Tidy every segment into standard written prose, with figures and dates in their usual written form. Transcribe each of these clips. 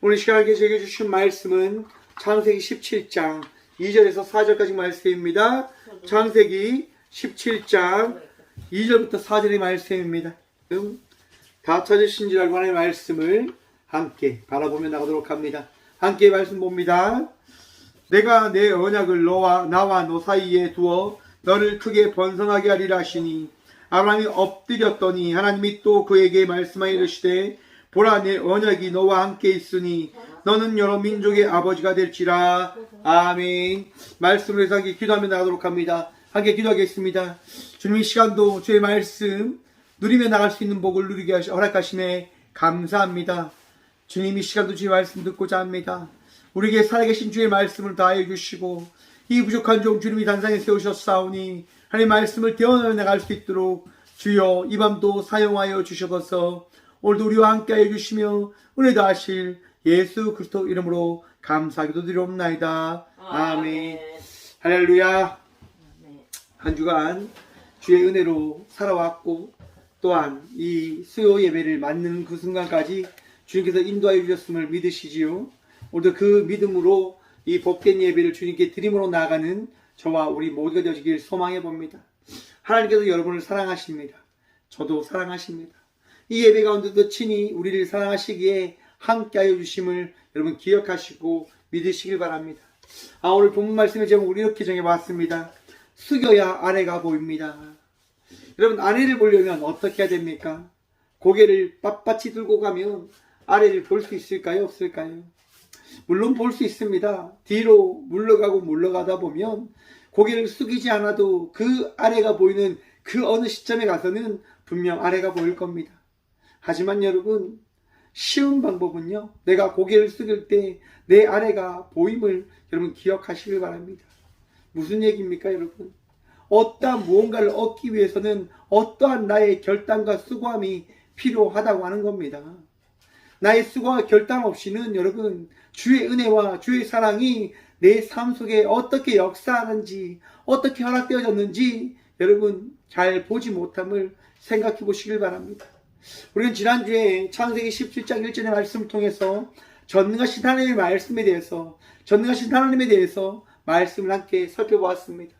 오늘 시간에 제게 주신 말씀은 창세기 17장 2절에서 4절까지 말씀입니다. 창세기 17장 2절부터 4절의 말씀입니다. 다 찾으신 줄 알고 하나님의 말씀을 함께 바라보며 나가도록 합니다. 함께 말씀 봅니다. 내가 내 언약을 나와 너 사이에 두어 너를 크게 번성하게 하리라 하시니 아브라함이 엎드렸더니 하나님이 또 그에게 말씀하여 이르시되 보라 내 언약이 너와 함께 있으니 너는 여러 민족의 아버지가 될지라. 아멘. 말씀을 해서 함께 기도하며 나가도록 합니다. 함께 기도하겠습니다. 주님 이 시간도 주의 말씀 누리며 나갈 수 있는 복을 누리게 허락하시네 감사합니다. 주님 이 시간도 주의 말씀 듣고자 합니다. 우리에게 살아계신 주의 말씀을 다해 주시고 이 부족한 종 주님이 단상에 세우셨사오니 하나님의 말씀을 대언하여 나갈 수 있도록 주여 이 밤도 사용하여 주셔서 오늘도 우리와 함께하여 주시며 은혜도 하실 예수 그리스도 이름으로 감사하기도 드리옵나이다. 아멘. 할렐루야. 한 주간 주의 은혜로 살아왔고 또한 이 수요 예배를 맞는 그 순간까지 주님께서 인도하여 주셨음을 믿으시지요. 오늘도 그 믿음으로 이 복된 예배를 주님께 드림으로 나아가는 저와 우리 모두가 되어지길 소망해 봅니다. 하나님께서 여러분을 사랑하십니다. 저도 사랑하십니다. 이 예배 가운데도 친히 우리를 사랑하시기에 함께하여 주심을 여러분 기억하시고 믿으시길 바랍니다. 오늘 본문 말씀의 제목을 이렇게 정해봤습니다. 숙여야 아래가 보입니다. 여러분 아래를 보려면 어떻게 해야 됩니까? 고개를 빳빳이 들고 가면 아래를 볼 수 있을까요? 없을까요? 물론 볼 수 있습니다. 뒤로 물러가다 보면 고개를 숙이지 않아도 그 아래가 보이는 그 어느 시점에 가서는 분명 아래가 보일 겁니다. 하지만 여러분 쉬운 방법은요. 내가 고개를 숙일 때 내 아래가 보임을 여러분 기억하시길 바랍니다. 무슨 얘기입니까 여러분? 어떠한 무언가를 얻기 위해서는 어떠한 나의 결단과 수고함이 필요하다고 하는 겁니다. 나의 수고와 결단 없이는 여러분 주의 은혜와 주의 사랑이 내 삶 속에 어떻게 역사하는지 어떻게 허락되어졌는지 여러분 잘 보지 못함을 생각해 보시길 바랍니다. 우리는 지난주에 창세기 17장 1절의 말씀을 통해서 전능하신 하나님의 말씀에 대해서 전능하신 하나님에 대해서 말씀을 함께 살펴보았습니다.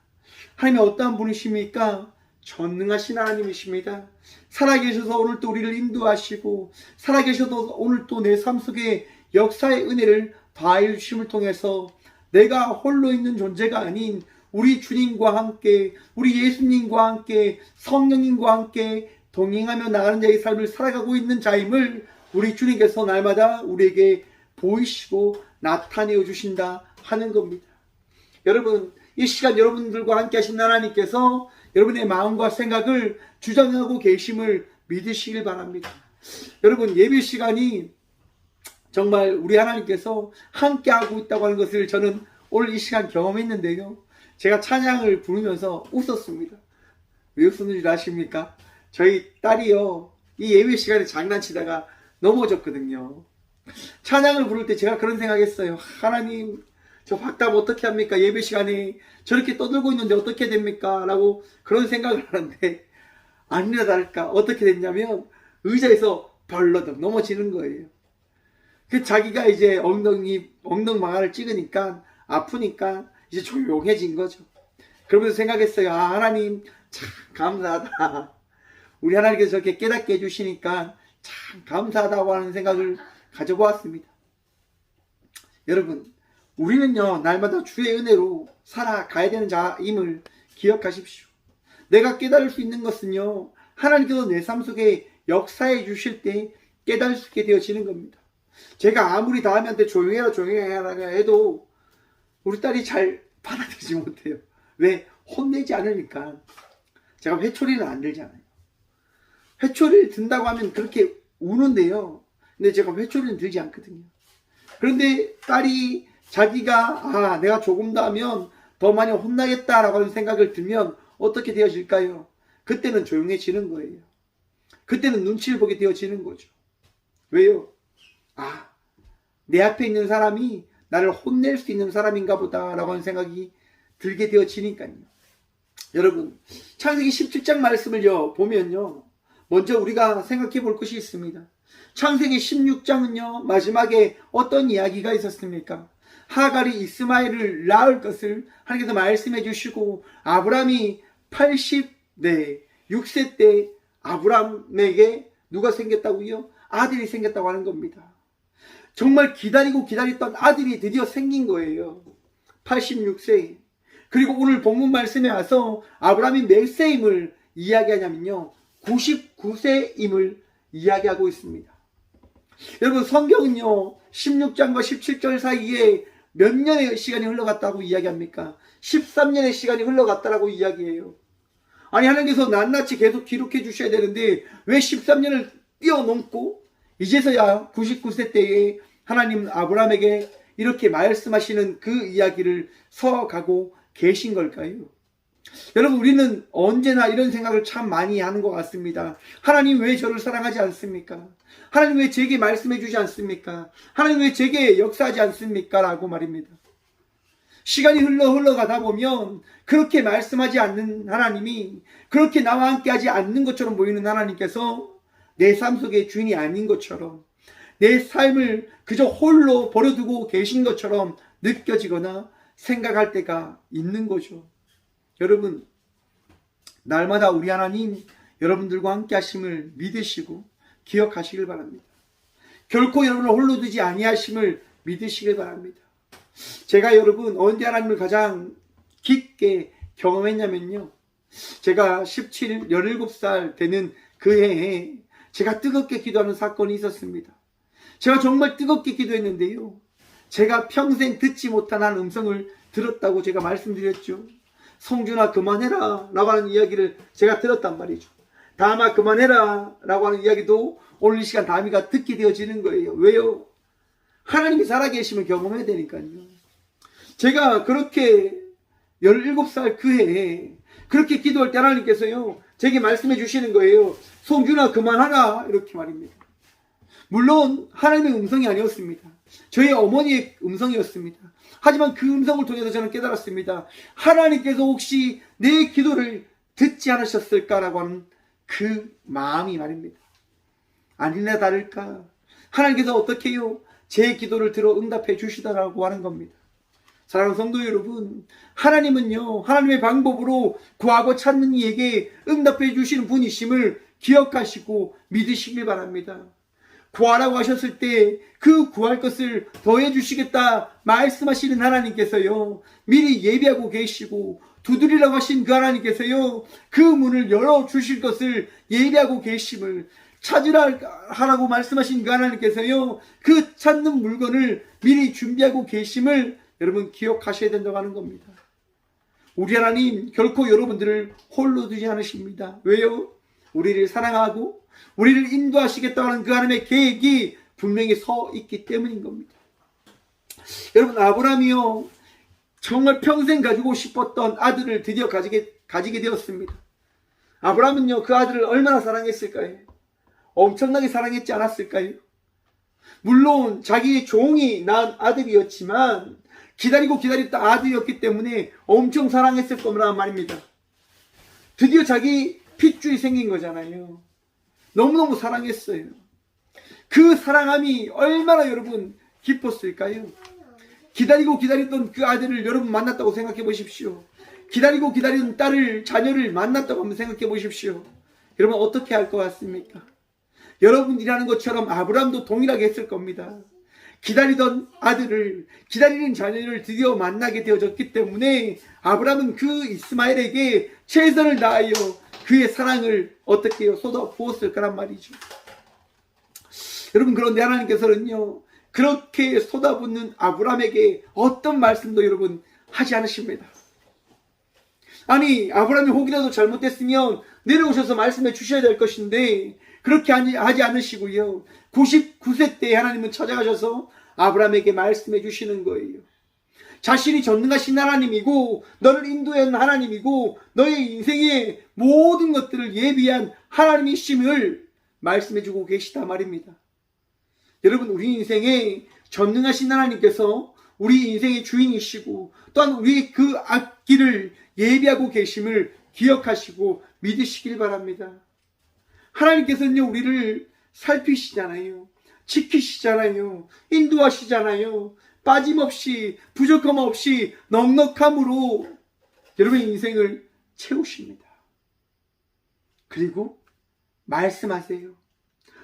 하나님이 어떠한 분이십니까? 전능하신 하나님이십니다. 살아계셔서 오늘 또 우리를 인도하시고 살아계셔서 오늘 또 내 삶 속에 역사의 은혜를 다해 주심을 통해서 내가 홀로 있는 존재가 아닌 우리 주님과 함께 우리 예수님과 함께 성령님과 함께 동행하며 나가는 자의 삶을 살아가고 있는 자임을 우리 주님께서 날마다 우리에게 보이시고 나타내어 주신다 하는 겁니다. 여러분 이 시간 여러분들과 함께 하신 하나님께서 여러분의 마음과 생각을 주장하고 계심을 믿으시길 바랍니다. 여러분 예배 시간이 정말 우리 하나님께서 함께하고 있다고 하는 것을 저는 오늘 이 시간 경험했는데요. 제가 찬양을 부르면서 웃었습니다. 왜 웃었는지 아십니까? 저희 딸이요. 이 예배 시간에 장난치다가 넘어졌거든요. 찬양을 부를 때 제가 그런 생각했어요. 하나님 저 박답 어떻게 합니까? 예배 시간에 저렇게 떠들고 있는데 어떻게 됩니까? 라고 그런 생각을 하는데 아니나 다를까 어떻게 됐냐면 의자에서 벌러덩 넘어지는 거예요. 그 자기가 이제 엉덩방아를 찍으니까 아프니까 이제 조용해진 거죠. 그러면서 생각했어요. 하나님 참 감사하다. 우리 하나님께서 저렇게 깨닫게 해주시니까 참 감사하다고 하는 생각을 가져보았습니다. 여러분 우리는요 날마다 주의 은혜로 살아가야 되는 자임을 기억하십시오. 내가 깨달을 수 있는 것은요 하나님께서 내 삶 속에 역사해 주실 때 깨달을 수 있게 되어지는 겁니다. 제가 아무리 다음한테 조용해라 해도 우리 딸이 잘 받아들이지 못해요. 왜? 혼내지 않으니까. 제가 회초리는 안 들잖아요. 회초리를 든다고 하면 그렇게 우는데요. 근데 제가 회초리는 들지 않거든요. 그런데 딸이 자기가 내가 조금 더 하면 더 많이 혼나겠다라고 하는 생각을 들면 어떻게 되어질까요? 그때는 조용해지는 거예요. 그때는 눈치를 보게 되어지는 거죠. 왜요? 내 앞에 있는 사람이 나를 혼낼 수 있는 사람인가 보다라고 하는 생각이 들게 되어지니까요. 여러분 창세기 17장 말씀을 보면요 먼저 우리가 생각해 볼 것이 있습니다. 창세기 16장은요, 마지막에 어떤 이야기가 있었습니까? 하갈이 이스마엘을 낳을 것을 하나님께서 말씀해 주시고, 아브람이 6세 때 아브람에게 누가 생겼다고요? 아들이 생겼다고 하는 겁니다. 정말 기다리고 기다렸던 아들이 드디어 생긴 거예요. 86세. 그리고 오늘 본문 말씀에 와서 아브람이 몇 세임을 이야기하냐면요, 99세임을 이야기하고 있습니다. 여러분, 성경은요 16장과 17절 사이에 몇 년의 시간이 흘러갔다고 이야기합니까? 13년의 시간이 흘러갔다라고 이야기해요. 아니, 하나님께서 낱낱이 계속 기록해 주셔야 되는데 왜 13년을 뛰어넘고 이제서야 99세 때에 하나님 아브라함에게 이렇게 말씀하시는 그 이야기를 서가고 계신 걸까요? 여러분, 우리는 언제나 이런 생각을 참 많이 하는 것 같습니다. 하나님 왜 저를 사랑하지 않습니까? 하나님 왜 제게 말씀해 주지 않습니까? 하나님 왜 제게 역사하지 않습니까? 라고 말입니다. 시간이 흘러가다 보면 그렇게 말씀하지 않는 하나님이, 그렇게 나와 함께 하지 않는 것처럼 보이는 하나님께서 내 삶 속의 주인이 아닌 것처럼, 내 삶을 그저 홀로 버려두고 계신 것처럼 느껴지거나 생각할 때가 있는 거죠. 여러분, 날마다 우리 하나님 여러분들과 함께 하심을 믿으시고 기억하시길 바랍니다. 결코 여러분을 홀로 두지 아니하심을 믿으시길 바랍니다. 제가 여러분 언제 하나님을 가장 깊게 경험했냐면요, 제가 17살 되는 그 해에 제가 뜨겁게 기도하는 사건이 있었습니다. 제가 정말 뜨겁게 기도했는데요, 제가 평생 듣지 못한 한 음성을 들었다고 제가 말씀드렸죠. 성준아 그만해라 라고 하는 이야기를 제가 들었단 말이죠. 다음아 그만해라 라고 하는 이야기도 오늘 이 시간 다미가 듣게 되어지는 거예요. 왜요? 하나님이 살아계심을 경험해야 되니까요. 제가 그렇게 17살 그 해에 그렇게 기도할 때 하나님께서요 제게 말씀해 주시는 거예요. 성준아 그만하라, 이렇게 말입니다. 물론 하나님의 음성이 아니었습니다. 저희 어머니의 음성이었습니다. 하지만 그 음성을 통해서 저는 깨달았습니다. 하나님께서 혹시 내 기도를 듣지 않으셨을까라고 하는 그 마음이 말입니다. 아니나 다를까 하나님께서 어떻게 해요? 제 기도를 들어 응답해 주시더라고 하는 겁니다. 사랑하는 성도 여러분, 하나님은요 하나님의 방법으로 구하고 찾는 이에게 응답해 주시는 분이심을 기억하시고 믿으시길 바랍니다. 구하라고 하셨을 때 그 구할 것을 더해 주시겠다 말씀하시는 하나님께서요 미리 예비하고 계시고, 두드리라고 하신 그 하나님께서요 그 문을 열어 주실 것을 예비하고 계심을, 찾으라 하라고 말씀하신 그 하나님께서요 그 찾는 물건을 미리 준비하고 계심을 여러분 기억하셔야 된다고 하는 겁니다. 우리 하나님 결코 여러분들을 홀로 두지 않으십니다. 왜요? 우리를 사랑하고 우리를 인도하시겠다고 하는 그 하나님의 계획이 분명히 서 있기 때문인 겁니다. 여러분, 아브라함이요 정말 평생 가지고 싶었던 아들을 드디어 가지게 되었습니다. 아브라함은요 그 아들을 얼마나 사랑했을까요? 엄청나게 사랑했지 않았을까요? 물론 자기의 종이 낳은 아들이었지만 기다리고 기다렸던 아들이었기 때문에 엄청 사랑했을 거란 말입니다. 드디어 자기 핏줄이 생긴 거잖아요. 너무너무 사랑했어요. 그 사랑함이 얼마나 여러분 기뻤을까요? 기다리고 기다렸던 그 아들을 여러분 만났다고 생각해 보십시오. 기다리고 기다리던 딸을, 자녀를 만났다고 한번 생각해 보십시오. 여러분 어떻게 할 것 같습니까? 여러분이라는 것처럼 아브라함도 동일하게 했을 겁니다. 기다리던 아들을, 기다리는 자녀를 드디어 만나게 되어졌기 때문에 아브라함은 그 이스마엘에게 최선을 다하여 그의 사랑을 어떻게 해요? 쏟아 부었을 거란 말이죠. 여러분, 그런데 하나님께서는요 그렇게 쏟아붓는 아브라함에게 어떤 말씀도 여러분 하지 않으십니다. 아니, 아브라함이 혹이라도 잘못했으면 내려오셔서 말씀해 주셔야 될 것인데 그렇게 하지 않으시고요 99세 때 하나님은 찾아가셔서 아브라함에게 말씀해 주시는 거예요. 자신이 전능하신 하나님이고 너를 인도하는 하나님이고 너의 인생의 모든 것들을 예비한 하나님이심을 말씀해 주고 계시다 말입니다. 여러분, 우리 인생에 전능하신 하나님께서 우리 인생의 주인이시고 또한 우리의 그 앞길을 예비하고 계심을 기억하시고 믿으시길 바랍니다. 하나님께서는요 우리를 살피시잖아요. 지키시잖아요. 인도하시잖아요. 빠짐없이 부족함 없이 넉넉함으로 여러분의 인생을 채우십니다. 그리고 말씀하세요.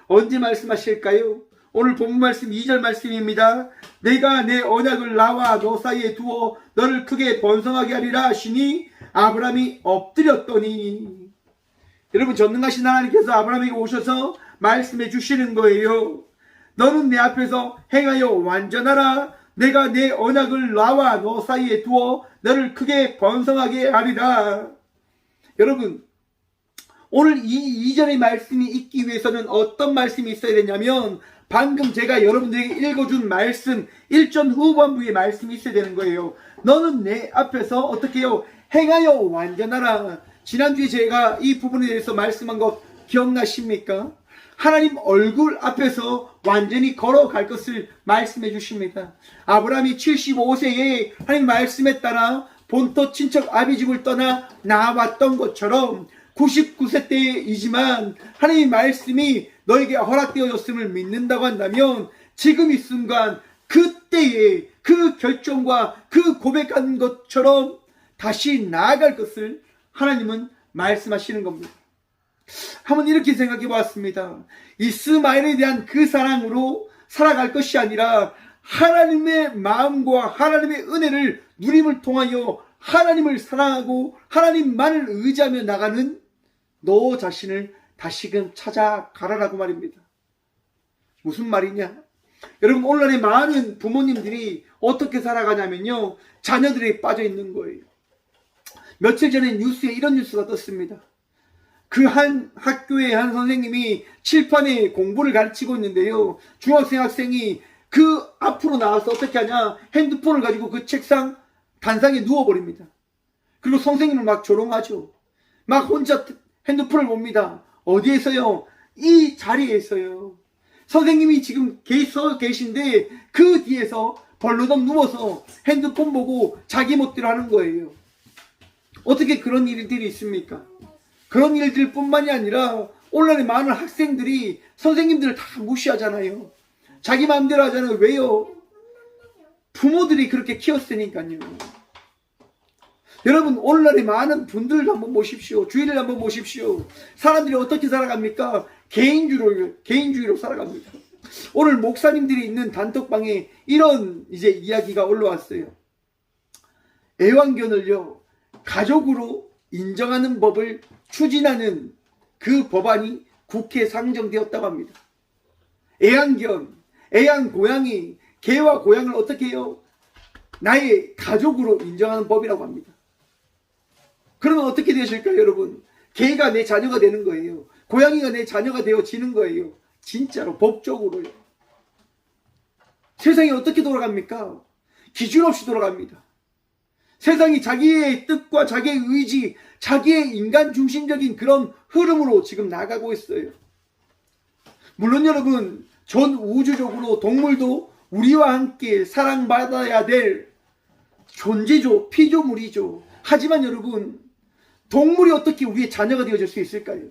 언제 말씀하실까요? 오늘 본문 말씀 2절 말씀입니다. 내가 내 언약을 나와 너 사이에 두어 너를 크게 번성하게 하리라 하시니 아브라함이 엎드렸더니, 여러분 전능하신 하나님께서 아브라함에게 오셔서 말씀해 주시는 거예요. 너는 내 앞에서 행하여 완전하라. 내가 내 언약을 나와 너 사이에 두어 너를 크게 번성하게 하리라. 여러분 오늘 이 2절의 말씀이 있기 위해서는 어떤 말씀이 있어야 되냐면 방금 제가 여러분들에게 읽어준 말씀 1절 후반부의 말씀이 있어야 되는 거예요. 너는 내 앞에서 어떻게 해요? 행하여 완전하라. 지난주에 제가 이 부분에 대해서 말씀한 거 기억나십니까? 하나님 얼굴 앞에서 완전히 걸어갈 것을 말씀해 주십니다. 아브라함이 75세에 하나님 말씀에 따라 본토 친척 아비집을 떠나 나왔던 것처럼 99세 때이지만 하나님의 말씀이 너에게 허락되어졌음을 믿는다고 한다면 지금 이 순간 그때의 그 결정과 그 고백한 것처럼 다시 나아갈 것을 하나님은 말씀하시는 겁니다. 한번 이렇게 생각해 보았습니다. 이스마엘에 대한 그 사랑으로 살아갈 것이 아니라 하나님의 마음과 하나님의 은혜를 누림을 통하여 하나님을 사랑하고 하나님만을 의지하며 나가는 너 자신을 다시금 찾아가라라고 말입니다. 무슨 말이냐? 여러분 오늘날의 많은 부모님들이 어떻게 살아가냐면요, 자녀들이 빠져 있는 거예요. 며칠 전에 뉴스에 이런 뉴스가 떴습니다. 그 한 학교의 한 선생님이 칠판에 공부를 가르치고 있는데요, 중학생 학생이 그 앞으로 나와서 어떻게 하냐, 핸드폰을 가지고 그 책상 단상에 누워버립니다. 그리고 선생님을 막 조롱하죠. 막 혼자 핸드폰을 봅니다. 어디에서요? 이 자리에서요. 선생님이 지금 서 계신데 그 뒤에서 벌러덩 누워서 핸드폰 보고 자기 멋대로 하는 거예요. 어떻게 그런 일들이 있습니까? 그런 일들 뿐만이 아니라 오늘날의 많은 학생들이 선생님들을 다 무시하잖아요. 자기 마음대로 하잖아요. 왜요? 부모들이 그렇게 키웠으니까요. 여러분 오늘날의 많은 분들도 한번 보십시오. 주위를 한번 보십시오. 사람들이 어떻게 살아갑니까? 개인주의로 살아갑니다. 오늘 목사님들이 있는 단톡방에 이런 이야기가 올라왔어요. 애완견을요 가족으로 인정하는 법을 추진하는 그 법안이 국회에 상정되었다고 합니다. 애완견, 애완고양이, 개와 고양이를 어떻게 해요? 나의 가족으로 인정하는 법이라고 합니다. 그러면 어떻게 되실까요, 여러분? 개가 내 자녀가 되는 거예요. 고양이가 내 자녀가 되어지는 거예요. 진짜로, 법적으로요. 세상이 어떻게 돌아갑니까? 기준 없이 돌아갑니다. 세상이 자기의 뜻과 자기의 의지, 자기의 인간 중심적인 그런 흐름으로 지금 나가고 있어요. 물론 여러분, 전 우주적으로 동물도 우리와 함께 사랑받아야 될 존재죠. 피조물이죠. 하지만 여러분, 동물이 어떻게 우리의 자녀가 되어줄 수 있을까요?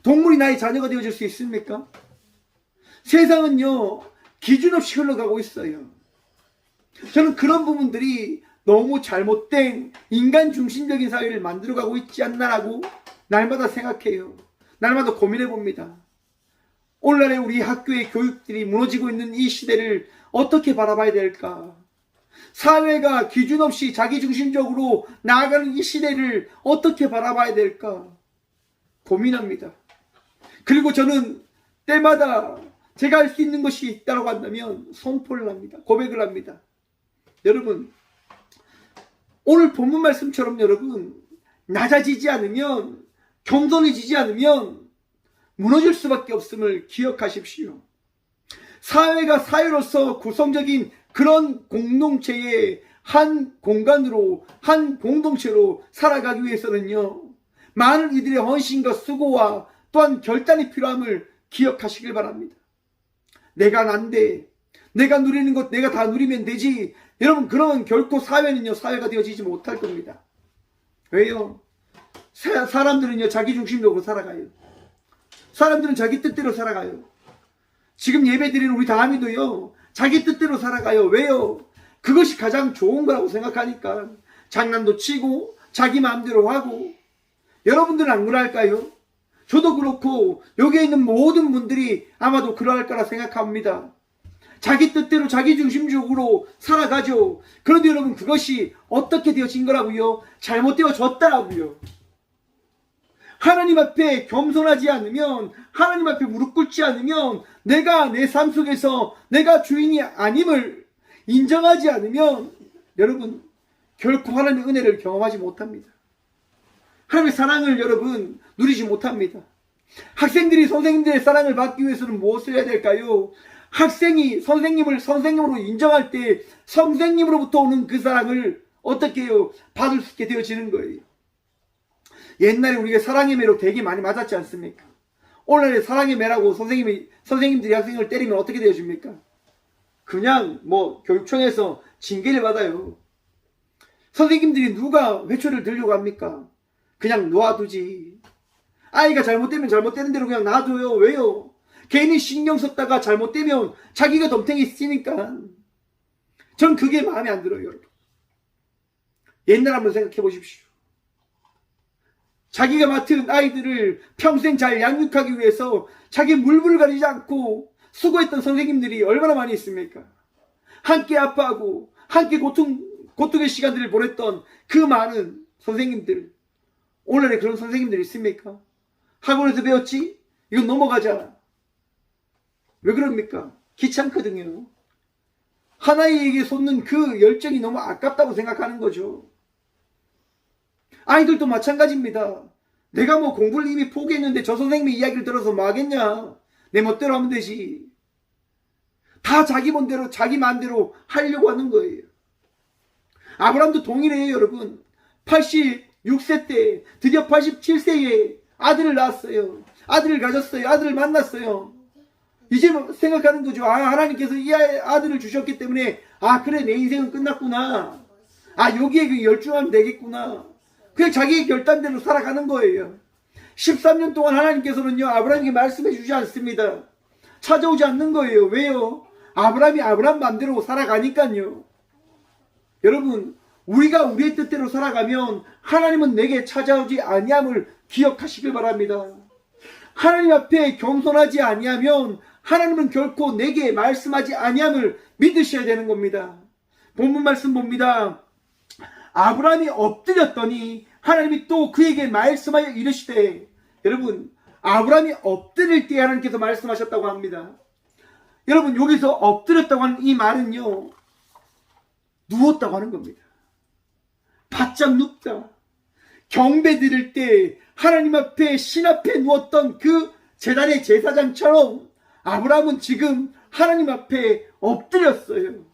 동물이 나의 자녀가 되어줄 수 있습니까? 세상은요 기준 없이 흘러가고 있어요. 저는 그런 부분들이 너무 잘못된 인간 중심적인 사회를 만들어가고 있지 않나라고 날마다 생각해요. 날마다 고민해 봅니다. 오늘날의 우리 학교의 교육들이 무너지고 있는 이 시대를 어떻게 바라봐야 될까? 사회가 기준 없이 자기중심적으로 나아가는 이 시대를 어떻게 바라봐야 될까? 고민합니다. 그리고 저는 때마다 제가 할 수 있는 것이 있다고 한다면 선포를 합니다. 고백을 합니다. 여러분, 오늘 본문 말씀처럼 여러분, 낮아지지 않으면, 겸손해지지 않으면 무너질 수밖에 없음을 기억하십시오. 사회가 사회로서 구성적인 그런 공동체의 한 공간으로, 한 공동체로 살아가기 위해서는요, 많은 이들의 헌신과 수고와 또한 결단이 필요함을 기억하시길 바랍니다. 내가 난데, 내가 누리는 것 내가 다 누리면 되지. 여러분, 그러면 결코 사회는요, 사회가 되어지지 못할 겁니다. 왜요? 사람들은요, 자기중심적으로 살아가요. 사람들은 자기 뜻대로 살아가요. 지금 예배드리는 우리 다함이도요, 자기 뜻대로 살아가요. 왜요? 그것이 가장 좋은 거라고 생각하니까. 장난도 치고 자기 마음대로 하고. 여러분들은 안 그럴까요? 저도 그렇고 여기에 있는 모든 분들이 아마도 그러할 거라 생각합니다. 자기 뜻대로 자기 중심적으로 살아가죠. 그런데 여러분, 그것이 어떻게 되어진 거라고요? 잘못되어졌다라고요. 하나님 앞에 겸손하지 않으면, 하나님 앞에 무릎 꿇지 않으면, 내가 내 삶 속에서 내가 주인이 아님을 인정하지 않으면, 여러분, 결코 하나님의 은혜를 경험하지 못합니다. 하나님의 사랑을 여러분 누리지 못합니다. 학생들이 선생님들의 사랑을 받기 위해서는 무엇을 해야 될까요? 학생이 선생님을 선생님으로 인정할 때 선생님으로부터 오는 그 사랑을 어떻게 해요? 받을 수 있게 되어지는 거예요. 옛날에 우리가 사랑의 매로 되게 많이 맞았지 않습니까? 오늘날에 사랑의 매라고 선생님들이 학생을 때리면 어떻게 되어집니까? 그냥 교육청에서 징계를 받아요. 선생님들이 누가 회초리를 들려고 합니까? 그냥 놓아두지. 아이가 잘못되면 잘못되는 대로 그냥 놔둬요. 왜요? 괜히 신경 썼다가 잘못되면 자기가 덤탱이 쓰니까. 전 그게 마음에 안 들어요, 여러분. 옛날 한번 생각해 보십시오. 자기가 맡은 아이들을 평생 잘 양육하기 위해서 자기 물불 가리지 않고 수고했던 선생님들이 얼마나 많이 있습니까? 함께 아파하고 함께 고통의 시간들을 보냈던 그 많은 선생님들. 오늘날에 그런 선생님들이 있습니까? 학원에서 배웠지? 이건 넘어가자. 왜 그럽니까? 귀찮거든요. 하나이에게 쏟는 그 열정이 너무 아깝다고 생각하는 거죠. 아이들도 마찬가지입니다. 내가 공부를 이미 포기했는데 저 선생님의 이야기를 들어서 뭐 하겠냐? 내 멋대로 하면 되지. 다 자기 멋대로 자기 마음대로 하려고 하는 거예요. 아브라함도 동일해요, 여러분. 86세 때 드디어 87세에 아들을 낳았어요. 아들을 가졌어요. 아들을 만났어요. 이제 생각하는 거죠. 하나님께서 이 아들을 주셨기 때문에 그래, 내 인생은 끝났구나. 여기에 열중하면 되겠구나. 그냥 자기의 결단대로 살아가는 거예요. 13년 동안 하나님께서는요, 아브라함에게 말씀해 주지 않습니다. 찾아오지 않는 거예요. 왜요? 아브라함이 아브라함 마음대로 살아가니까요. 여러분, 우리가 우리의 뜻대로 살아가면 하나님은 내게 찾아오지 아니함을 기억하시길 바랍니다. 하나님 앞에 겸손하지 아니하면 하나님은 결코 내게 말씀하지 아니함을 믿으셔야 되는 겁니다. 본문 말씀 봅니다. 아브라함이 엎드렸더니 하나님이 또 그에게 말씀하여 이르시되, 여러분, 아브라함이 엎드릴 때 하나님께서 말씀하셨다고 합니다. 여러분, 여기서 엎드렸다고 하는 이 말은요, 누웠다고 하는 겁니다. 바짝 눕다. 경배 드릴 때 하나님 앞에 신 앞에 누웠던 그 제단의 제사장처럼 아브라함은 지금 하나님 앞에 엎드렸어요.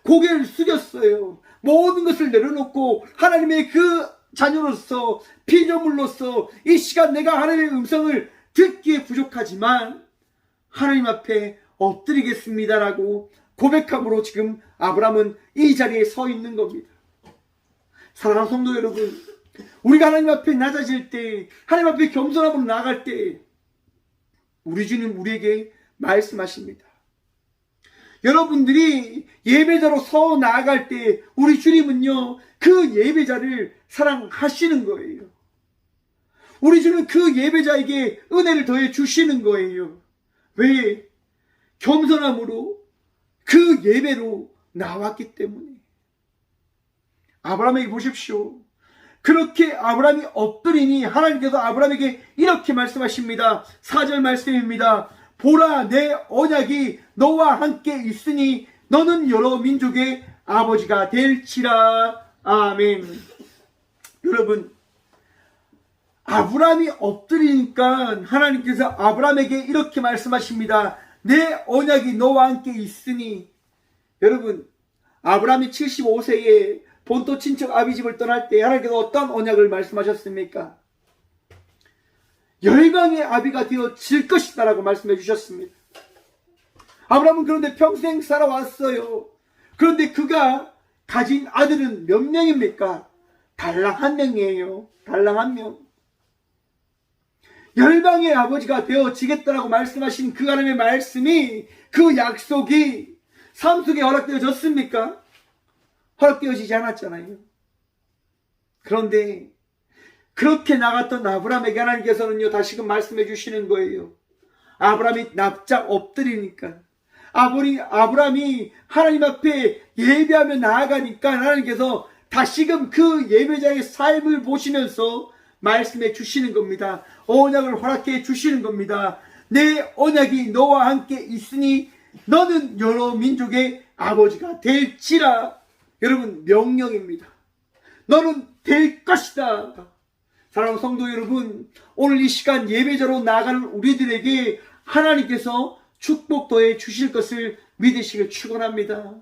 고개를 숙였어요. 모든 것을 내려놓고 하나님의 그 자녀로서 피조물로서 이 시간 내가 하나님의 음성을 듣기에 부족하지만 하나님 앞에 엎드리겠습니다라고 고백함으로 지금 아브라함은 이 자리에 서 있는 겁니다. 사랑하는 성도 여러분, 우리가 하나님 앞에 낮아질 때, 하나님 앞에 겸손함으로 나아갈 때 우리 주님 우리에게 말씀하십니다. 여러분들이 예배자로 서 나아갈 때 우리 주님은요, 그 예배자를 사랑하시는 거예요. 우리 주는 그 예배자에게 은혜를 더해 주시는 거예요. 왜? 겸손함으로 그 예배로 나왔기 때문에. 아브라함에게 보십시오. 그렇게 아브라함이 엎드리니 하나님께서 아브라함에게 이렇게 말씀하십니다. 4절 말씀입니다. 보라, 내 언약이 너와 함께 있으니 너는 여러 민족의 아버지가 될지라. 아멘. 여러분, 아브라함이 엎드리니까 하나님께서 아브라함에게 이렇게 말씀하십니다. 내 언약이 너와 함께 있으니. 여러분, 아브라함이 75세에 본토 친척 아비집을 떠날 때 하나님께서 어떤 언약을 말씀하셨습니까? 열강의 아비가 되어질 것이다 라고 말씀해 주셨습니다. 아브라함은 그런데 평생 살아왔어요. 그런데 그가 가진 아들은 몇 명입니까? 달랑 한 명이에요. 달랑 한 명. 열방의 아버지가 되어지겠다라고 말씀하신 그 하나님의 말씀이, 그 약속이 삶 속에 허락되어졌습니까? 허락되어지지 않았잖아요. 그런데 그렇게 나갔던 아브라함에게 하나님께서는요, 다시금 말씀해 주시는 거예요. 아브라함이 납작 엎드리니까, 아브라함이 하나님 앞에 예배하며 나아가니까 하나님께서 다시금 그 예배자의 삶을 보시면서 말씀해 주시는 겁니다. 언약을 허락해 주시는 겁니다. 내 언약이 너와 함께 있으니 너는 여러 민족의 아버지가 될지라. 여러분, 명령입니다. 너는 될 것이다. 사랑하는 성도 여러분, 오늘 이 시간 예배자로 나아가는 우리들에게 하나님께서 축복 더해 주실 것을 믿으시길 축원합니다.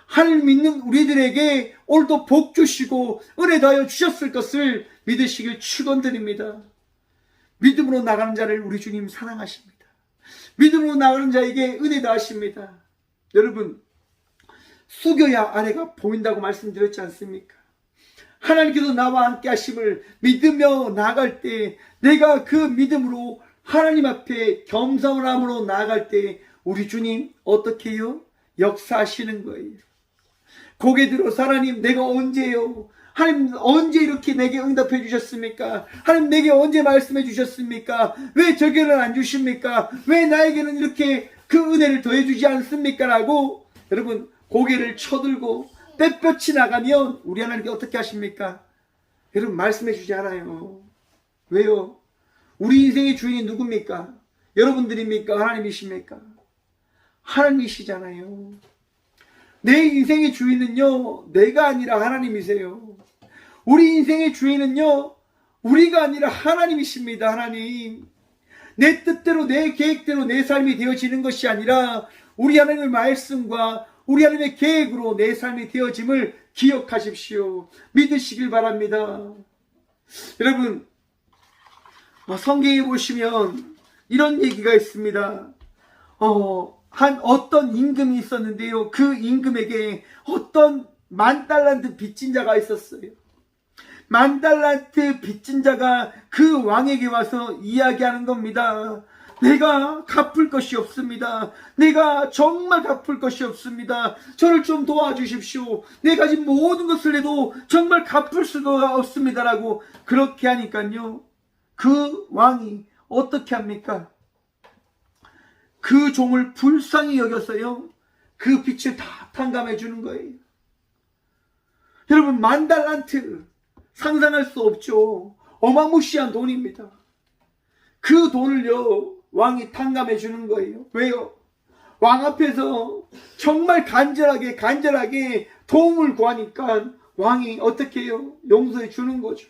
하나님 믿는 우리들에게 오늘도 복 주시고 은혜 더하여 주셨을 것을 믿으시길 축원드립니다. 믿음으로 나가는 자를 우리 주님 사랑하십니다. 믿음으로 나가는 자에게 은혜 더하십니다. 여러분, 숙여야 아래가 보인다고 말씀드렸지 않습니까? 하나님께서 나와 함께 하심을 믿으며 나아갈 때, 내가 그 믿음으로 하나님 앞에 겸손함으로 나아갈 때 우리 주님 어떻게 해요? 역사하시는 거예요. 고개 들어서 하나님, 내가 언제요? 하나님, 언제 이렇게 내게 응답해 주셨습니까? 하나님, 내게 언제 말씀해 주셨습니까? 왜 저게는 안 주십니까? 왜 나에게는 이렇게 그 은혜를 더해 주지 않습니까? 라고 여러분 고개를 쳐들고 빳빳이 나가면 우리 하나님께 어떻게 하십니까? 여러분, 말씀해 주지 않아요. 왜요? 우리 인생의 주인이 누굽니까? 여러분들입니까? 하나님이십니까? 하나님이시잖아요. 내 인생의 주인은요, 내가 아니라 하나님이세요. 우리 인생의 주인은요, 우리가 아니라 하나님이십니다. 하나님. 내 뜻대로, 내 계획대로 내 삶이 되어지는 것이 아니라 우리 하나님의 말씀과 우리 하나님의 계획으로 내 삶이 되어짐을 기억하십시오. 믿으시길 바랍니다. 여러분, 성경에 보시면 이런 얘기가 있습니다. 어떤 임금이 있었는데요, 그 임금에게 어떤 10,000달란트 빚진 자가 있었어요. 10,000달란트 빚진 자가 그 왕에게 와서 이야기하는 겁니다. 내가 갚을 것이 없습니다. 내가 정말 갚을 것이 없습니다. 저를 좀 도와주십시오. 내가 가진 모든 것을 해도 정말 갚을 수가 없습니다라고 그렇게 하니까요, 그 왕이 어떻게 합니까? 그 종을 불쌍히 여겼어요. 그 빚을 다 탕감해 주는 거예요. 여러분, 10,000달란트 상상할 수 없죠. 어마무시한 돈입니다. 그 돈을요, 왕이 탕감해 주는 거예요. 왜요? 왕 앞에서 정말 간절하게 도움을 구하니까 왕이 어떻게 해요? 용서해 주는 거죠.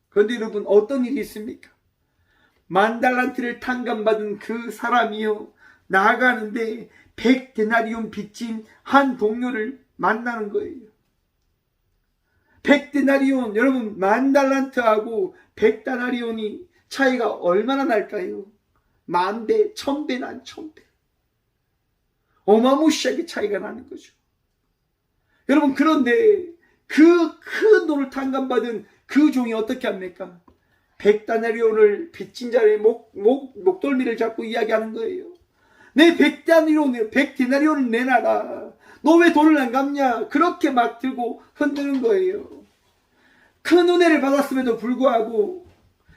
그런데 여러분, 어떤 일이 있습니까? 10,000달란트를 탕감받은 그 사람이요, 나아가는데 100데나리온 빚진 한 동료를 만나는 거예요. 100데나리온, 여러분, 10,000달란트하고 100데나리온이 차이가 얼마나 날까요? 10,000배, 1,000배 난 1,000배. 어마무시하게 차이가 나는 거죠. 여러분, 그런데 그 큰 돈을 탕감받은 그 종이 어떻게 합니까? 100데나리온을 빚진 자의 목덜미를 잡고 이야기하는 거예요. 내 100데나리온을 내놔라. 너 왜 돈을 안 갚냐? 그렇게 막 들고 흔드는 거예요. 큰 은혜를 받았음에도 불구하고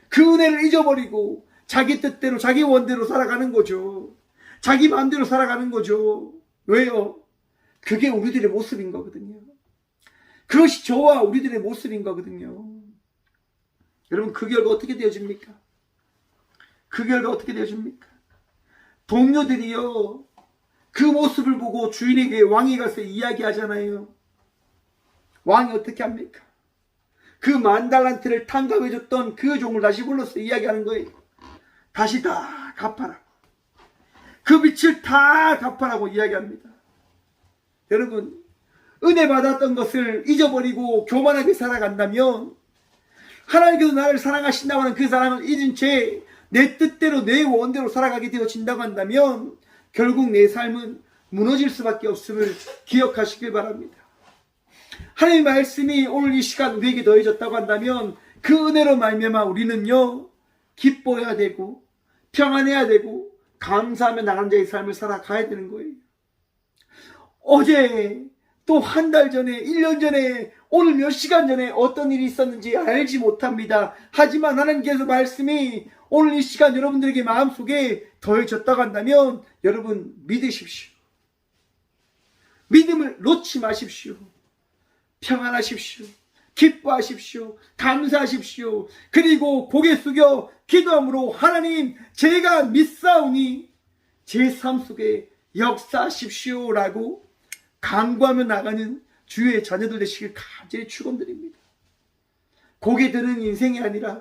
그 은혜를 잊어버리고 자기 뜻대로, 자기 원대로 살아가는 거죠. 자기 마음대로 살아가는 거죠. 왜요? 그게 우리들의 모습인 거거든요. 그것이 저와 우리들의 모습인 거거든요. 여러분, 그 결과 어떻게 되어집니까? 그 결과 어떻게 되어집니까? 동료들이요, 그 모습을 보고 주인에게, 왕이 가서 이야기하잖아요. 왕이 어떻게 합니까? 그 10,000달란트를 탕감해줬던 그 종을 다시 불러서 이야기하는 거예요. 다시 다 갚아라. 그 빚을 다 갚아라고 이야기합니다. 여러분, 은혜 받았던 것을 잊어버리고 교만하게 살아간다면, 하나님께서 나를 사랑하신다고 하는 그 사랑을 잊은 채 내 뜻대로, 내 원대로 살아가게 되어진다고 한다면 결국 내 삶은 무너질 수밖에 없음을 기억하시길 바랍니다. 하나님의 말씀이 오늘 이 시간 우리에게 더해졌다고 한다면 그 은혜로 말미암아 우리는요, 기뻐해야 되고 평안해야 되고 감사하며 나가는 자의 삶을 살아가야 되는 거예요. 어제 또 한 달 전에 1년 전에 오늘 몇 시간 전에 어떤 일이 있었는지 알지 못합니다. 하지만 하나님께서 말씀이 오늘 이 시간 여러분들에게 마음속에 더해졌다고 한다면 여러분 믿으십시오. 믿음을 놓지 마십시오. 평안하십시오. 기뻐하십시오. 감사하십시오. 그리고 고개 숙여 기도함으로 하나님 제가 믿사오니 제 삶 속에 역사하십시오라고 간구하며 나가는 주의 자녀들 되시길 간절히 축원드립니다. 고개 드는 인생이 아니라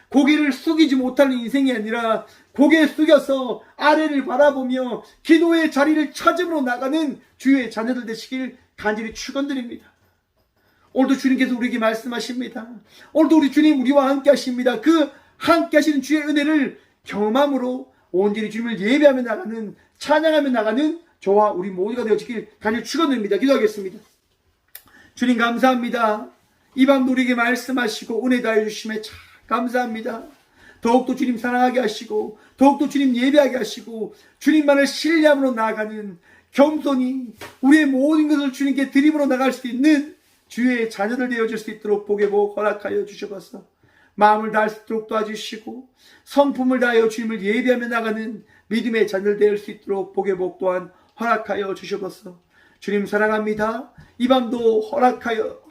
고개를 숙이지 못하는 인생이 아니라 고개 숙여서 아래를 바라보며 기도의 자리를 찾으러 나가는 주의 자녀들 되시길 간절히 축원드립니다. 오늘도 주님께서 우리에게 말씀하십니다. 오늘도 우리 주님 우리와 함께 하십니다. 그 함께 하시는 주의 은혜를 경험함으로 온전히 주님을 예배하며 나가는 찬양하며 나가는 저와 우리 모두가 되어지길 간절히 축원드립니다. 기도하겠습니다. 주님 감사합니다. 이 밤도 우리에게 말씀하시고 은혜 다해 주심에 참 감사합니다. 더욱더 주님 사랑하게 하시고 더욱더 주님 예배하게 하시고 주님만을 신뢰함으로 나아가는 겸손히 우리의 모든 것을 주님께 드림으로 나갈 수 있는 주의 자녀들 되어질 수 있도록 복의 복 허락하여 주셔서 마음을 다할 수 있도록 도와주시고 성품을 다하여 주님을 예배하며 나가는 믿음의 자녀들 되을 수 있도록 복의 복 또한 허락하여 주셔서 주님 사랑합니다. 이 밤도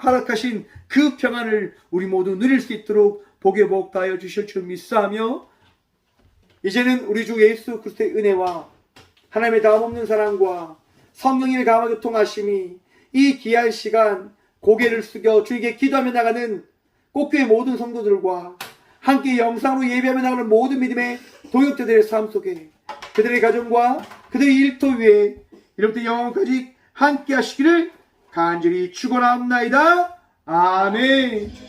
허락하신 그 평안을 우리 모두 누릴 수 있도록 복의 복 다하여 주실 줄 믿사하며 이제는 우리 주 예수 그리스도의 은혜와 하나님의 다함없는 사랑과 성령님의 감화 교통하심이 이 귀한 시간 고개를 숙여 주에게 기도하며 나가는 꽃교회 모든 성도들과 함께 영상으로 예배하며 나가는 모든 믿음의 동역자들의 삶 속에 그들의 가정과 그들의 일터 위에 이렇게 영원까지 함께 하시기를 간절히 축원합니다. 아멘.